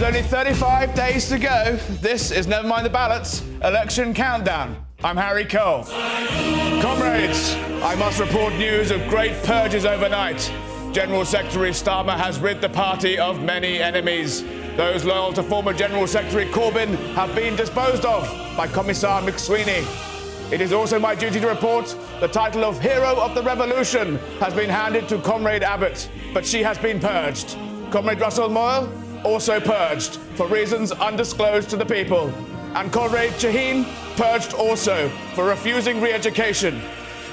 only 35 days to go. This is Never Mind the Ballots, Election Countdown. I'm Harry Cole. Comrades, I must report news of great purges overnight. General Secretary Starmer has rid the party of many enemies. Those loyal to former General Secretary Corbyn have been disposed of by Commissar McSweeney. It is also my duty to report the title of Hero of the Revolution has been handed to Comrade Abbott, but she has been purged. Comrade Russell Moyle, also purged, for reasons undisclosed to the people. And Comrade Shaheen, purged also, for refusing re-education.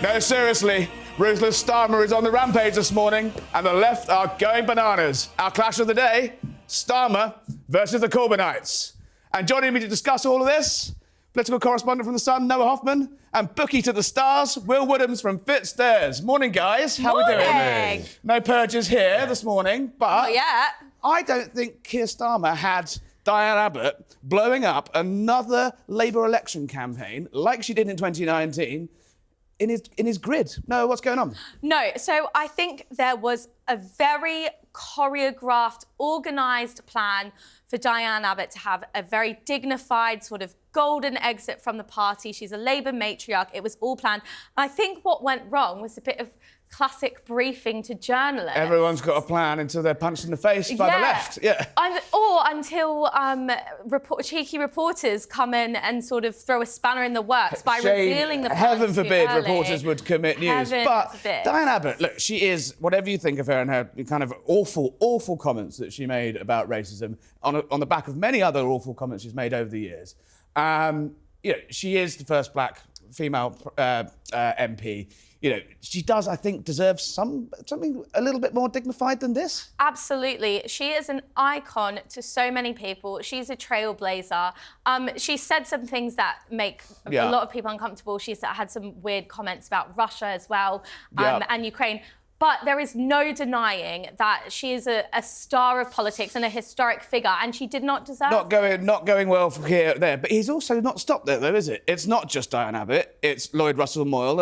No, seriously, ruthless Starmer is on the rampage this morning, and the left are going bananas. Our clash of the day, Starmer versus the Corbynites. And joining me to discuss all of this, political correspondent from The Sun, Noah Hoffman, and bookie to the stars, Will Woodhams from Fitzdares. Morning, guys. How are we doing? No purges here this morning, but I don't think Keir Starmer had Diane Abbott blowing up another Labour election campaign like she did in 2019 in his grid. No, what's going on? No, so I think there was a very choreographed, organised plan for Diane Abbott to have a very dignified sort of golden exit from the party. She's a Labour matriarch. It was all planned. I think what went wrong was a bit of classic briefing to journalists. Everyone's got a plan until they're punched in the face by the left. Or until cheeky reporters come in and sort of throw a spanner in the works by revealing the plan. Heaven forbid early. Reporters would commit news. But Diane Abbott, look, she is, whatever you think of her and her kind of awful comments that she made about racism, on the back of many other awful comments she's made over the years. She is the first black female MP. She does, I think, deserve something a little bit more dignified than this. Absolutely. She is an icon to so many people. She's a trailblazer. She said some things that make a lot of people uncomfortable. She's had some weird comments about Russia as well, and Ukraine. But there is no denying that she is a star of politics and a historic figure, and she did not deserve Not going well for here there. But he's also not stopped there, though, is it? It's not just Diane Abbott. It's Lloyd Russell Moyle,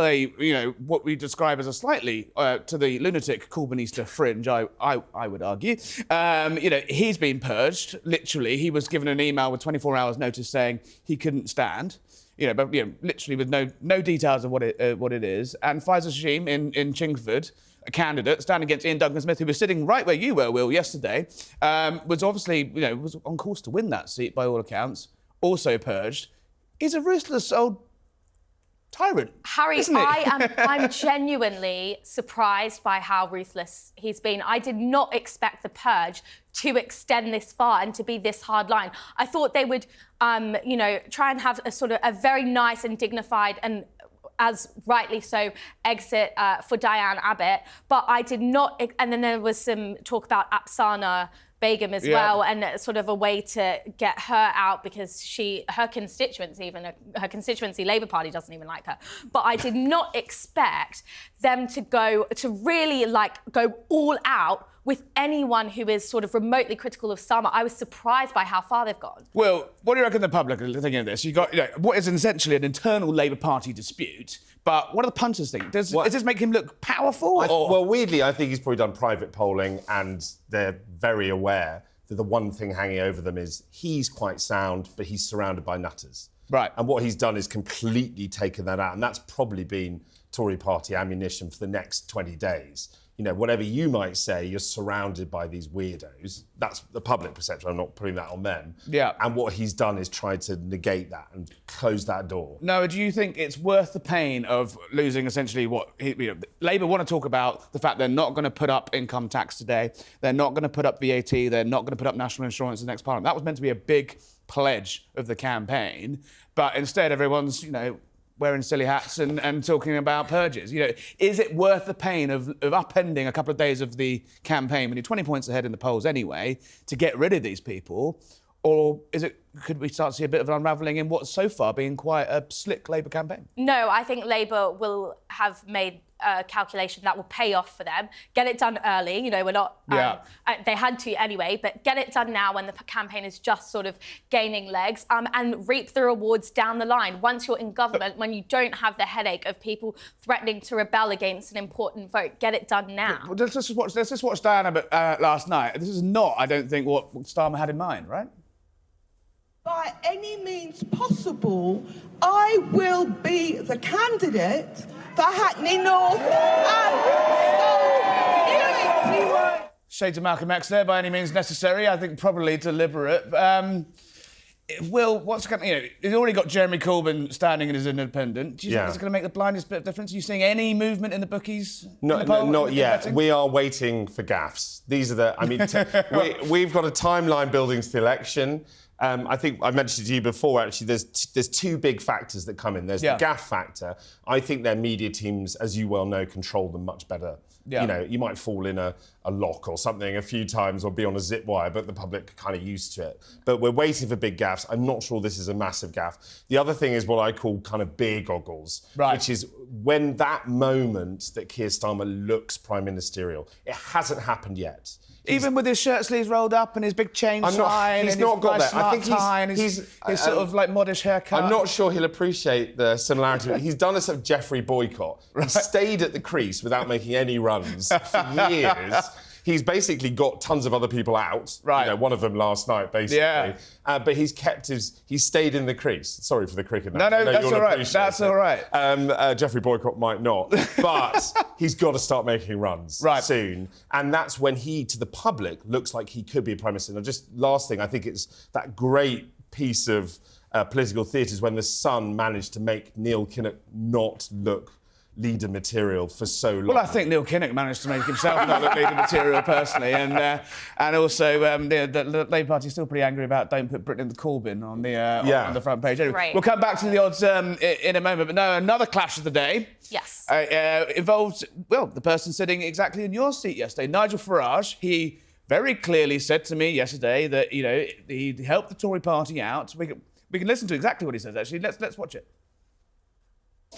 what we describe as a slightly, to the lunatic Corbynista fringe, I would argue. He's been purged, literally. He was given an email with 24 hours notice saying he couldn't stand. Literally with no details of what it is. And Faisal Shaheen in Chingford, a candidate standing against Ian Duncan-Smith, who was sitting right where you were, Will, yesterday, was obviously, was on course to win that seat by all accounts, also purged. He's a ruthless old tyrant, Harry, isn't he? I'm genuinely surprised by how ruthless he's been. I did not expect the purge to extend this far and to be this hard line. I thought they would, try and have a sort of a very nice and dignified and, as rightly so, exit for Diane Abbott. But I did not, and then there was some talk about Apsana Begum as well, and sort of a way to get her out because her constituency, Labour Party doesn't even like her. But I did not expect them to really go all out with anyone who is sort of remotely critical of Starmer. I was surprised by how far they've gone. Well, what do you reckon the public are thinking of this? You've got what is essentially an internal Labour Party dispute, but what do the punters think? Does this make him look powerful? Well, weirdly, I think he's probably done private polling and they're very aware that the one thing hanging over them is he's quite sound, but he's surrounded by nutters. Right. And what he's done is completely taken that out, and that's probably been Tory party ammunition for the next 20 days. Whatever you might say, you're surrounded by these weirdos. That's the public perception. I'm not putting that on them. Yeah. And what he's done is tried to negate that and close that door. No, do you think it's worth the pain of losing essentially Labour want to talk about the fact they're not going to put up income tax today. They're not going to put up VAT. They're not going to put up national insurance in the next parliament. That was meant to be a big pledge of the campaign. But instead, everyone's, wearing silly hats and talking about purges. Is it worth the pain of upending a couple of days of the campaign when you're 20 points ahead in the polls anyway to get rid of these people? Or could we start to see a bit of an unravelling in what's so far been quite a slick Labour campaign? No, I think Labour will have made a calculation that will pay off for them. Get it done early. You know, we're not... they had to anyway, but get it done now when the campaign is just sort of gaining legs, and reap the rewards down the line. Once you're in government, when you don't have the headache of people threatening to rebel against an important vote, get it done now. Well, let's just watch Diana last night. This is not, I don't think, what Starmer had in mind, right? By any means possible, I will be the candidate for Hackney North and Shades of Malcolm X there, by any means necessary. I think probably deliberate. Will, what's going to... You know, he's already got Jeremy Corbyn standing as an independent. Do you think it's going to make the blindest bit of difference? Are you seeing any movement in the bookies? Not yet. We are waiting for gaffes. These are the... I mean, we've got a timeline building to the election. I think I mentioned to you before, actually, there's two big factors that come in. There's the gaff factor. I think their media teams, as you well know, control them much better. You know, you might fall in a lock or something a few times or be on a zip wire, but the public are kind of used to it. But we're waiting for big gaffes. I'm not sure this is a massive gaff. The other thing is what I call kind of beer goggles, which is when that moment that Keir Starmer looks prime ministerial. It hasn't happened yet. Even with his shirt sleeves rolled up and his big chain shine, he's not got that. I think his sort of like modish haircut. I'm not sure he'll appreciate the similarity. He's done a sort of Jeffrey boycott. He stayed at the crease without making any runs for years. He's basically got tons of other people out. You know, one of them last night, basically. But he's stayed in the crease. Sorry for the cricket. No, that's all right. That's all right. Jeffrey Boycott might not, but he's got to start making runs soon. And that's when he, to the public, looks like he could be a prime minister. Now, just last thing, I think it's that great piece of political theatre is when the Sun managed to make Neil Kinnock not look leader material for so long. Well, I think Neil Kinnock managed to make himself not look leader material personally, and also the Labour Party is still pretty angry about don't put Britain in the Corbyn on the front page. Anyway, we'll come back to the odds in a moment, but no, another clash of the day. Yes. Involved, well, the person sitting exactly in your seat yesterday, Nigel Farage. He very clearly said to me yesterday that, you know, he helped the Tory party out. We can listen to exactly what he says, actually. Let's watch it.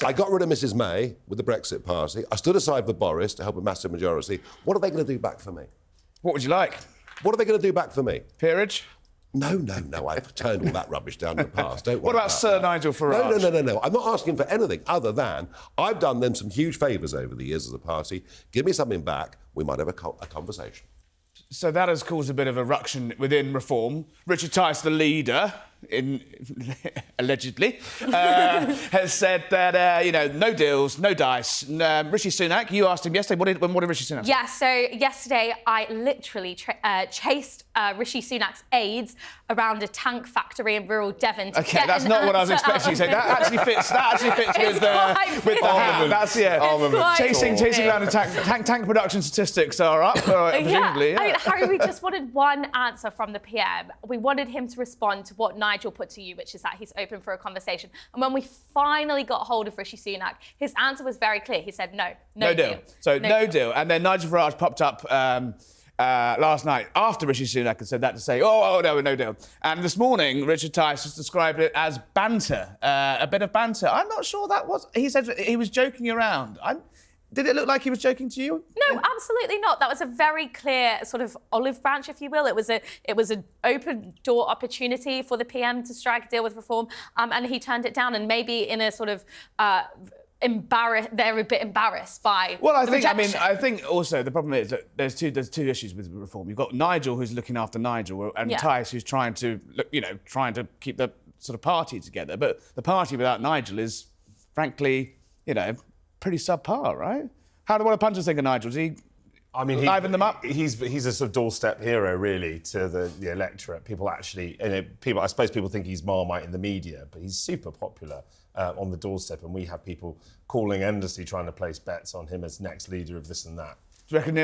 I got rid of Mrs May with the Brexit party. I stood aside for Boris to help a massive majority. What are they going to do back for me? What would you like? What are they going to do back for me? Peerage? No. I've turned all that rubbish down in the past. Don't worry. What about Sir Nigel Farage? No. I'm not asking for anything other than I've done them some huge favours over the years as a party. Give me something back. We might have a conversation. So that has caused a bit of a ruction within Reform. Richard Tice, the leader, allegedly, has said that, no deals, no dice. Rishi Sunak, you asked him yesterday, what did Rishi Sunak say? Yeah, so yesterday I literally chased Rishi Sunak's aides around a tank factory in rural Devon to get that's not what I was expecting you to say. That actually fits with the hat. That's, chasing around a tank production statistics are up, presumably. I mean, Harry, we just wanted one answer from the PM. We wanted him to respond to what Nigel put to you, which is that he's open for a conversation. And when we finally got hold of Rishi Sunak, his answer was very clear. He said no deal. So no deal. And then Nigel Farage popped up last night after Rishi Sunak had said that to say, no deal. And this morning, Richard Tice has described it as banter, a bit of banter. I'm not sure that was... He said he was joking around. Did it look like he was joking to you? No, absolutely not. That was a very clear sort of olive branch, if you will. It was an open door opportunity for the PM to strike a deal with Reform, and he turned it down. And maybe in a sort of they're a bit embarrassed by the rejection. I think also the problem is that there's two issues with Reform. You've got Nigel, who's looking after Nigel, and Tice, who's trying to keep the sort of party together. But the party without Nigel is, frankly, pretty subpar, right? What do punters think of Nigel? Does he liven them up? He's a sort of doorstep hero, really, to the electorate. I suppose people think he's Marmite in the media, but he's super popular on the doorstep, and we have people calling endlessly trying to place bets on him as next leader of this and that. Do you reckon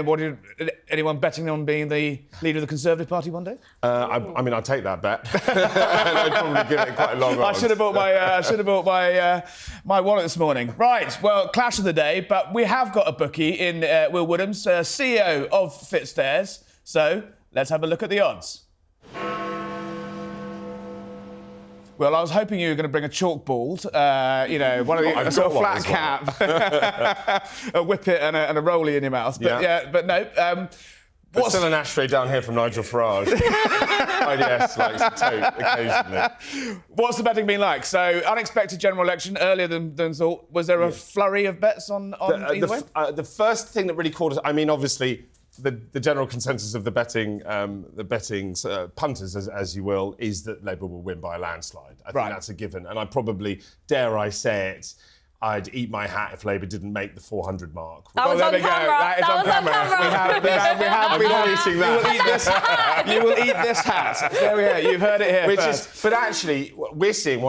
anyone betting on being the leader of the Conservative Party one day? I'd take that bet. I'd probably give it quite a long odds. I should have bought my wallet this morning. Right, well, clash of the day, but we have got a bookie in Will Woodhams, CEO of Fitzdares. So let's have a look at the odds. Well, I was hoping you were going to bring a chalkboard, one of the I've a sort of got one flat as cap, a whippet and a rollie in your mouth. But no. There's still an ashtray down here from Nigel Farage. IDS likes to tote occasionally. What's the betting been like? So, unexpected general election, earlier than thought. Was there a flurry of bets on either way? The first thing that really caught us, I mean, obviously, the general consensus of the betting punters, as you will, is that Labour will win by a landslide. I think that's a given. And I probably, dare I say it, I'd eat my hat if Labour didn't make the 400 mark. That was on camera. That is on camera. We have eating that. You will eat this hat. There we are. You've heard it here But actually, we're seeing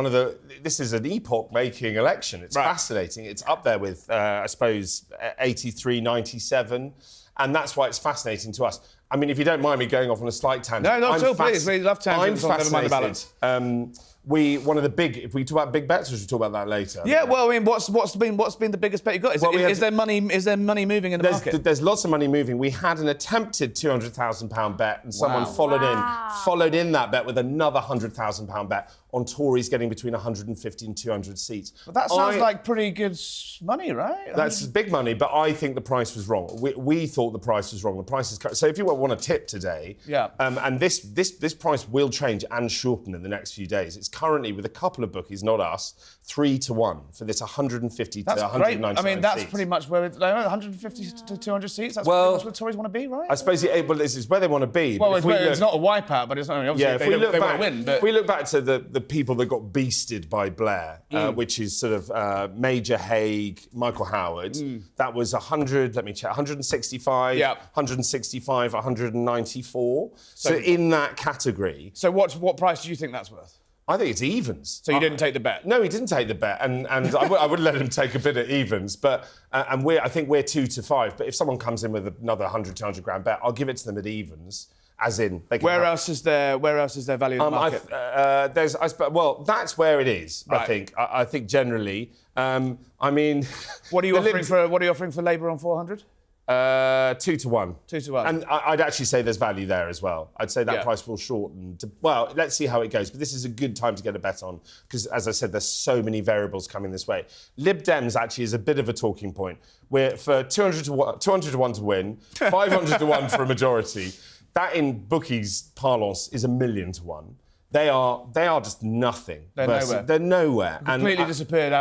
this is an epoch-making election. It's fascinating. It's up there with, I suppose, 83, 97. And that's why it's fascinating to us. I mean, if you don't mind me going off on a slight tangent. No, not at all, please. We love tangents. I'm Never mind the balance. If we talk about big bets, or should we talk about that later? Yeah, well, I mean, what's been the biggest bet you got? Is there money moving in the market? There's lots of money moving. We had an attempted £200,000 bet, and someone followed in that bet with another £100,000 bet on Tories getting between 150 and 200 seats. But that sounds like pretty good money, right? That's big money, but I think the price was wrong. We thought the price was wrong. The price is so. If you want a tip today, and this price will change and shorten in the next few days. It's currently, with a couple of bookies, not us, 3-1 for this 150 to 199 I mean, that's seats. pretty much where 150 to 200 seats. That's pretty much where Tories want to be, right? I suppose this is where they want to be. Well, it's not a wipeout, but it's not. Obviously, they want to win. But if we look back to the people that got beasted by Blair, which is sort of Major Haig, Michael Howard, that was 100. Let me check. 165, 165, 194. So in that category. So what price do you think that's worth? I think it's evens. So you didn't take the bet? No, he didn't take the bet, and I would let him take a bit at evens. But I think we're 2 to 5. But if someone comes in with another 100, 200 grand bet, I'll give it to them at evens. As in, they can where else is there value in the market? That's where it is. Right. I think generally. I mean, what are you offering for Labour on 400? 2 to 1. 2 to 1. And I'd actually say there's value there as well. I'd say that price will shorten. Let's see how it goes. But this is a good time to get a bet on because, as I said, there's so many variables coming this way. Lib Dems actually is a bit of a talking point. We're for 200 to 1 to win, 500 to 1 for a majority. That in bookies' parlance is 1,000,000 to 1. They are just nothing. They're nowhere. Completely disappeared.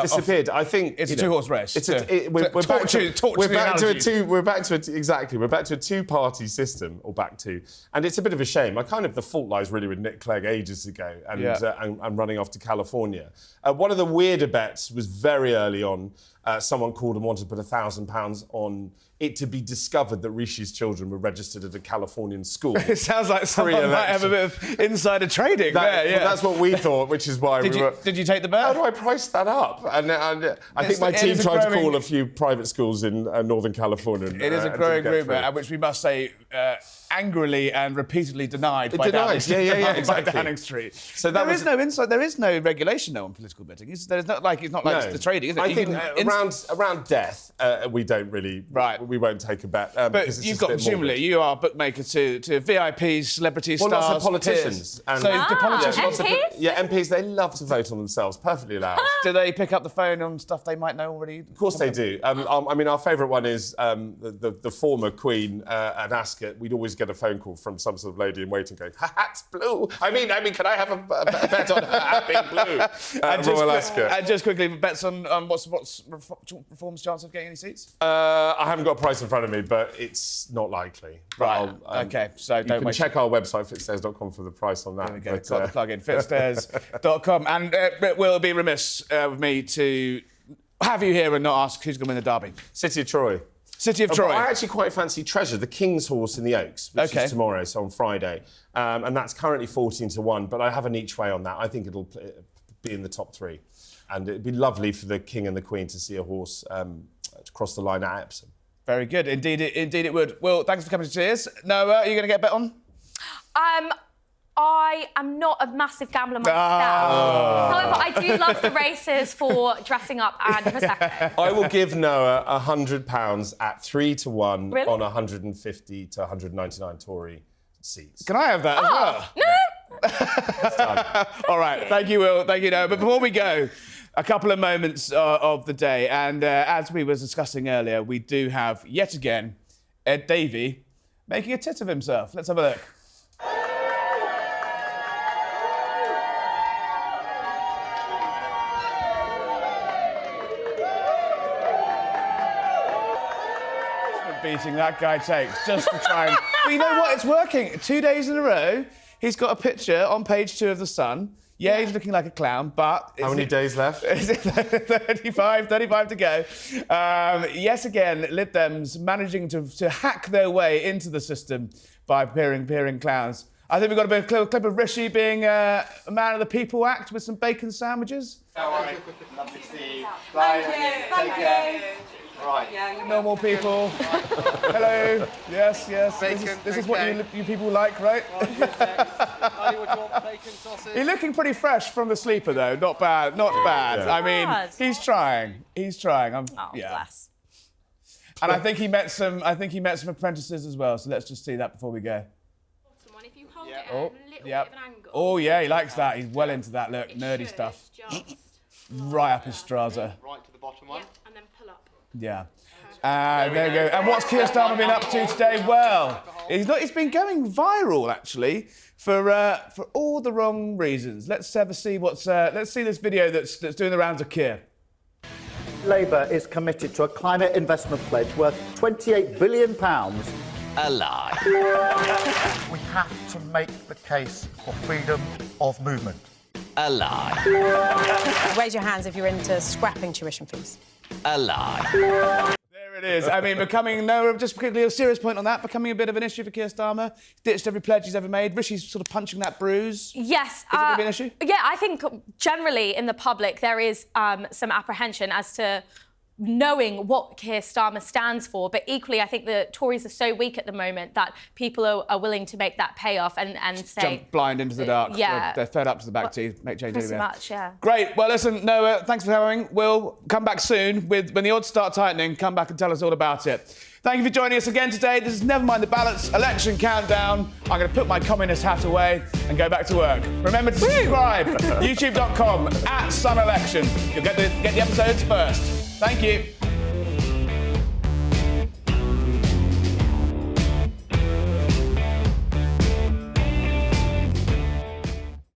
I think it's a two-horse race. We're back to a two-party system, and it's a bit of a shame. The fault lies really with Nick Clegg ages ago and running off to California. One of the weirder bets was very early on. Someone called and wanted to put £1,000 on it to be discovered that Rishi's children were registered at a Californian school. It sounds like someone might have a bit of insider trading there, yeah. That's what we thought, which is why Did you take the bet? How do I price that up? And I think my team tried to call a few private schools in Northern California. It is a growing rumour, which we must say angrily and repeatedly denied by Downing Street. So there is no regulation though on political betting. It's not like the trading, is it? I think around death, we don't really. We won't take a bet. But you've got, presumably, you are a bookmaker to VIPs, celebrities, stars, lots of politicians. So the politicians... MPs? They love to vote on themselves, perfectly allowed. Do they pick up the phone on stuff they might know already? Of course they do. Our favourite one is the former Queen at Ascot. We'd always get a phone call from some sort of lady in waiting going, her hat's blue. I mean, can I have a bet on her hat being blue? Royal Ascot. And just quickly, bets on what's Reform's chance of getting any seats? I haven't got a price in front of me, but it's not likely. Right. Okay. So you can check our website, Fitzdares.com, for the price on that. There we go. Got the plug in, Fitzdares.com. And it will be remiss of me to have you here and not ask who's going to win the derby. City of Troy. City of Troy. I actually quite fancy Treasure, the King's Horse in the Oaks, which is tomorrow, so on Friday. And that's currently 14 to 1, but I have an each way on that. I think it'll be in the top 3. And it'd be lovely for the King and the Queen to see a horse cross the line at Epsom. Very good. Indeed it would. Well, thanks for coming to Cheers. Noah, are you going to get a bet on? I am not a massive gambler myself. However, I do love the races for dressing up and Prosecco. I will give Noah £100 at 3 to 1 really? on 150 to 199 Tory seats. Can I have that as well? No. All right, thank you, Will. Thank you, Noah. But before we go, a couple of moments of the day. And as we were discussing earlier, we do have, yet again, Ed Davey making a tit of himself. Let's have a look. Beating that guy takes just to try and... But you know what? It's working. 2 days in a row, he's got a picture on page 2 of The Sun. Yeah, he's looking like a clown, but... How many days left? 35 to go. Yet again, Lib Dems managing to hack their way into the system by appearing clowns. I think we've got a bit of clip of Rishi being a man of the people act with some bacon sandwiches. All right. Lovely to see you. Thank you. Thank you. Right. Yeah, Normal people. Hello. Yes. This is what you people like, right? He's looking pretty fresh from the sleeper, though. Not bad. Yeah. I mean, he's trying. Bless. And I think he met some apprentices as well. So let's just see that before we go. If you hold it at a little bit of an angle. Oh yeah, he likes that. He's well into that. Look, nerdy stuff. Right up his Strasser. Right to the bottom one. And then pull up. Yeah. There we go. And what's Keir Starmer been up to today? Well, he's been going viral actually for all the wrong reasons. Let's have a see let's see this video that's doing the rounds of Keir. Labour is committed to a climate investment pledge worth £28 billion. A lie. We have to make the case for freedom of movement. A lie. Raise your hands if you're into scrapping tuition fees. A lie. There it is. I mean, just quickly a serious point on that, becoming a bit of an issue for Keir Starmer. He's ditched every pledge he's ever made. Rishi's sort of punching that bruise. Yes. Is it going to be an issue? Yeah, I think generally in the public there is some apprehension as to knowing what Keir Starmer stands for, but equally I think the Tories are so weak at the moment that people are willing to make that payoff and say... Jump blind into the dark. Yeah. They're fed up to the back teeth, make change Pretty anywhere. much, yeah. Great. Well, listen, Noah, thanks for coming. We'll come back soon when the odds start tightening. Come back and tell us all about it. Thank you for joining us again today. This is Never Mind the Ballots election countdown. I'm going to put my communist hat away and go back to work. Remember to subscribe. YouTube.com/SunElection. You'll get the episodes first. Thank you.